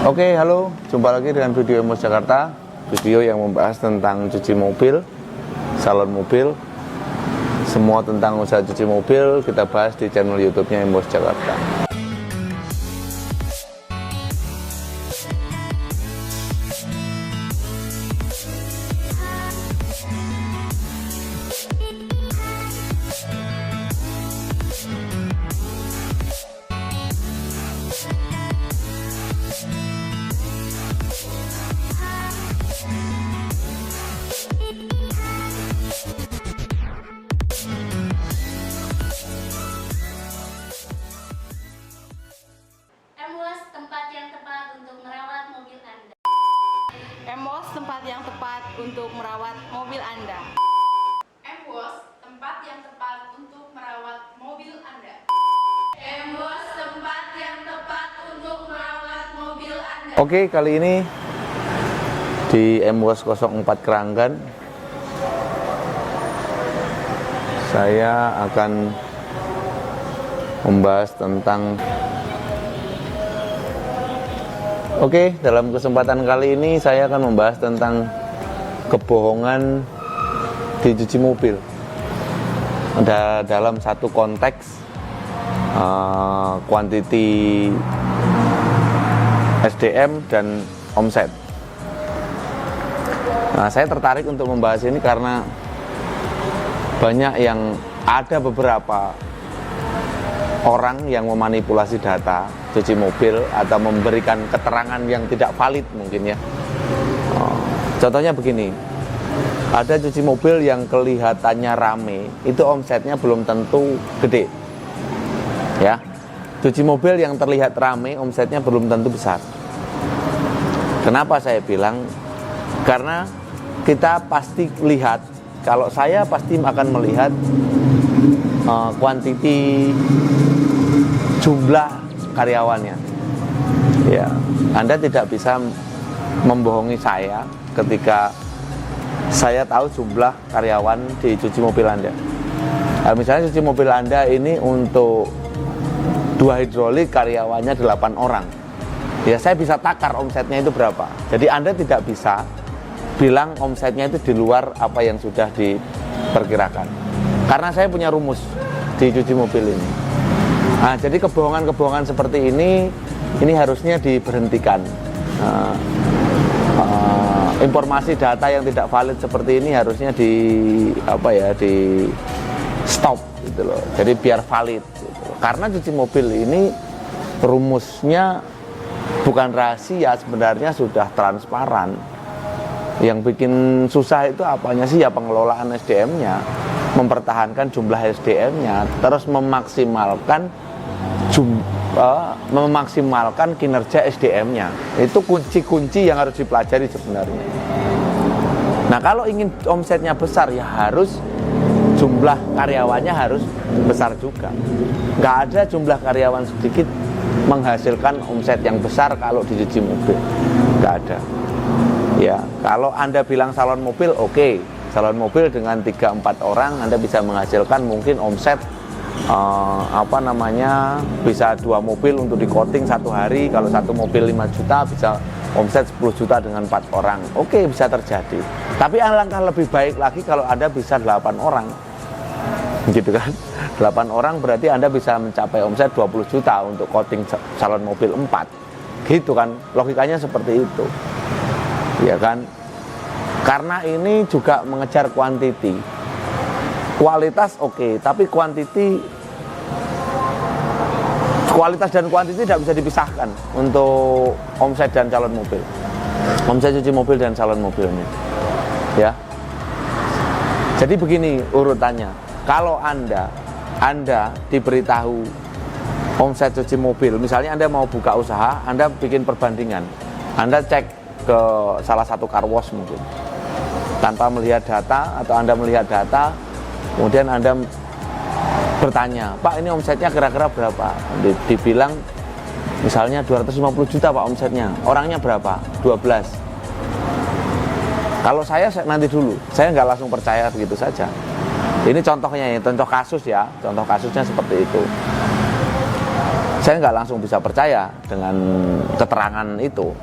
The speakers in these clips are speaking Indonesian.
Oke, halo, jumpa lagi dengan video Emos Jakarta. Video yang membahas tentang cuci mobil, salon mobil, semua tentang usaha cuci mobil kita bahas di channel YouTube-nya Emos Jakarta. Emos, tempat yang tepat untuk merawat mobil Anda. Emos, tempat yang tepat untuk merawat mobil Anda. Emos, tempat yang tepat untuk merawat mobil Anda. Oke, kali ini di Emos 04 Keranggan saya akan membahas tentang dalam kesempatan kali ini saya akan membahas tentang kebohongan di cuci mobil. Ada dalam satu konteks quantity SDM dan omset. Nah, saya tertarik untuk membahas ini karena banyak yang ada beberapa orang yang memanipulasi data cuci mobil atau memberikan keterangan yang tidak valid mungkin ya. Contohnya begini, ada cuci mobil yang kelihatannya rame, itu omsetnya belum tentu gede. Ya, cuci mobil yang terlihat rame, omsetnya belum tentu besar. Kenapa saya bilang? Karena kita pasti lihat, kalau saya pasti akan melihat kuantiti jumlah karyawannya. Ya, Anda tidak bisa membohongi saya ketika saya tahu jumlah karyawan di cuci mobil Anda. Nah, misalnya cuci mobil Anda ini untuk 2 hidrolik karyawannya 8 orang. Ya, saya bisa takar omsetnya itu berapa. Jadi Anda tidak bisa bilang omsetnya itu di luar apa yang sudah diperkirakan. Karena saya punya rumus di cuci mobil ini. Nah, jadi kebohongan-kebohongan seperti ini harusnya diberhentikan. Informasi data yang tidak valid seperti ini harusnya di stop gitu loh. Jadi biar valid gitu. Karena cuci mobil ini rumusnya bukan rahasia, sebenarnya sudah transparan. Yang bikin susah itu apanya sih? Ya pengelolaan SDM-nya, mempertahankan jumlah SDM-nya, terus memaksimalkan kinerja SDM-nya. Itu kunci-kunci yang harus dipelajari sebenarnya. Nah, kalau ingin omsetnya besar ya harus jumlah karyawannya harus besar juga. Nggak ada jumlah karyawan sedikit menghasilkan omset yang besar kalau di cuci mobil. Nggak ada. Ya, kalau Anda bilang salon mobil, oke. Salon mobil dengan 3-4 orang Anda bisa menghasilkan mungkin omset bisa 2 mobil untuk di coating satu hari. Kalau satu mobil 5 juta bisa omset 10 juta dengan 4 orang. Oke, bisa terjadi. Tapi alangkah lebih baik lagi kalau Anda bisa 8 orang. Gitu kan? 8 orang berarti Anda bisa mencapai omset 20 juta untuk coating salon mobil 4. Gitu kan? Logikanya seperti itu. Ya kan? Karena ini juga mengejar kuantiti. Kualitas oke, tapi kualitas dan kuantiti tidak bisa dipisahkan untuk omset dan calon mobil. Omset cuci mobil dan calon mobilnya. Ya. Jadi begini urutannya. Kalau Anda diberitahu omset cuci mobil, misalnya Anda mau buka usaha, Anda bikin perbandingan. Anda cek ke salah satu car wash mungkin tanpa melihat data, atau Anda melihat data kemudian Anda bertanya, Pak ini omsetnya kira-kira berapa? Dibilang misalnya 250 juta Pak omsetnya, orangnya berapa? 12. Kalau saya nanti dulu, saya nggak langsung percaya begitu saja. Ini contohnya ya, contoh kasus ya, contoh kasusnya seperti itu. Saya nggak langsung bisa percaya dengan keterangan itu.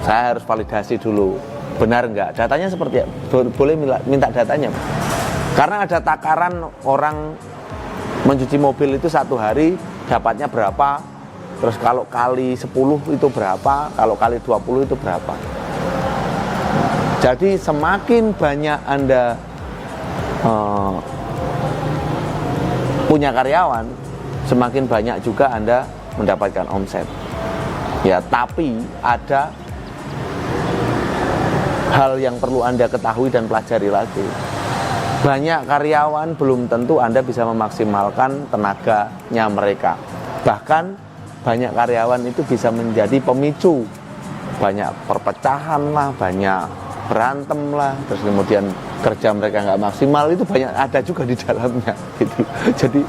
Saya harus validasi dulu, benar nggak? Datanya seperti boleh minta datanya. Karena ada takaran orang mencuci mobil itu satu hari dapatnya berapa, terus kalau kali 10 itu berapa, kalau kali 20 itu berapa. Jadi semakin banyak Anda punya karyawan, semakin banyak juga Anda mendapatkan omset. Ya, tapi ada hal yang perlu Anda ketahui dan pelajari lagi. Banyak karyawan belum tentu Anda bisa memaksimalkan tenaganya mereka. Bahkan banyak karyawan itu bisa menjadi pemicu banyak perpecahan lah, banyak berantem lah, terus kemudian kerja mereka nggak maksimal, itu banyak ada juga di dalamnya gitu. Jadi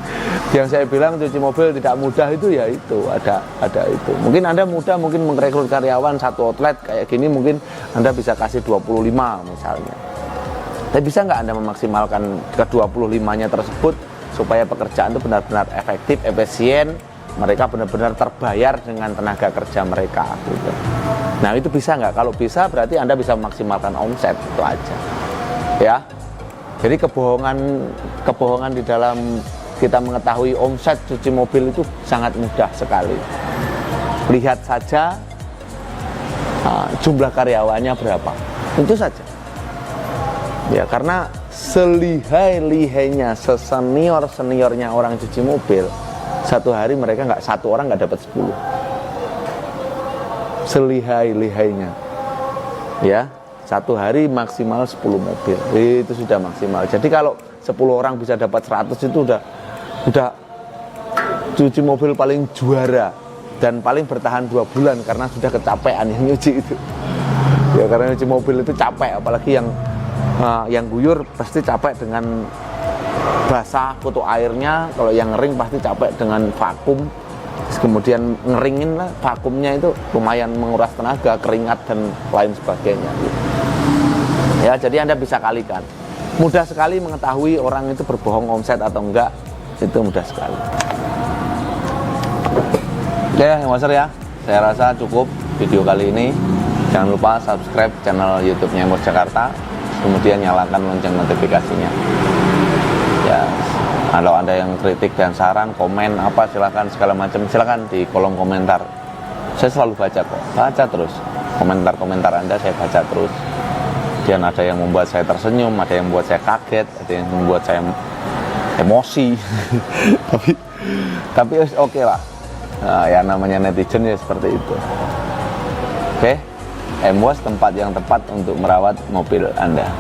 yang saya bilang cuci mobil tidak mudah itu ya itu ada itu. Mungkin Anda mudah mungkin merekrut karyawan satu outlet kayak gini, mungkin Anda bisa kasih 25 misalnya. Tapi bisa nggak Anda memaksimalkan ke 25-nya tersebut supaya pekerjaan itu benar-benar efektif, efisien, mereka benar-benar terbayar dengan tenaga kerja mereka gitu. Nah itu bisa nggak? Kalau bisa berarti Anda bisa memaksimalkan omset, itu aja ya. Jadi kebohongan di dalam kita mengetahui omset cuci mobil itu sangat mudah sekali. Lihat saja jumlah karyawannya berapa, itu saja ya. Karena selihai-lihainya, sesenior-seniornya orang cuci mobil, satu hari mereka satu orang nggak dapat 10. Selihai-lihainya ya, satu hari maksimal 10 mobil, itu sudah maksimal. Jadi kalau 10 orang bisa dapat 100 itu udah cuci mobil paling juara dan paling bertahan 2 bulan karena sudah kecapean yang nyuci itu ya. Karena nyuci mobil itu capek, apalagi yang guyur pasti capek dengan basah kutu airnya, kalau yang ngering pasti capek dengan vakum. Kemudian ngeringin lah, vakumnya itu lumayan menguras tenaga, keringat dan lain sebagainya gitu. Ya, jadi Anda bisa kalikan. Mudah sekali mengetahui orang itu berbohong omset atau enggak, itu mudah sekali. Oke, yang master ya, saya rasa cukup video kali ini. Jangan lupa subscribe channel YouTube-nya Emos Jakarta, kemudian nyalakan lonceng notifikasinya. Ya, kalau Anda yang kritik dan saran, komen apa silahkan, segala macam silahkan di kolom komentar. Saya selalu baca kok, baca terus komentar-komentar Anda, saya baca terus. Dan ada yang membuat saya tersenyum, ada yang membuat saya kaget, ada yang membuat saya emosi. tapi oke lah. Nah, ya namanya netizen ya seperti itu. Oke, Emos tempat yang tepat untuk merawat mobil Anda.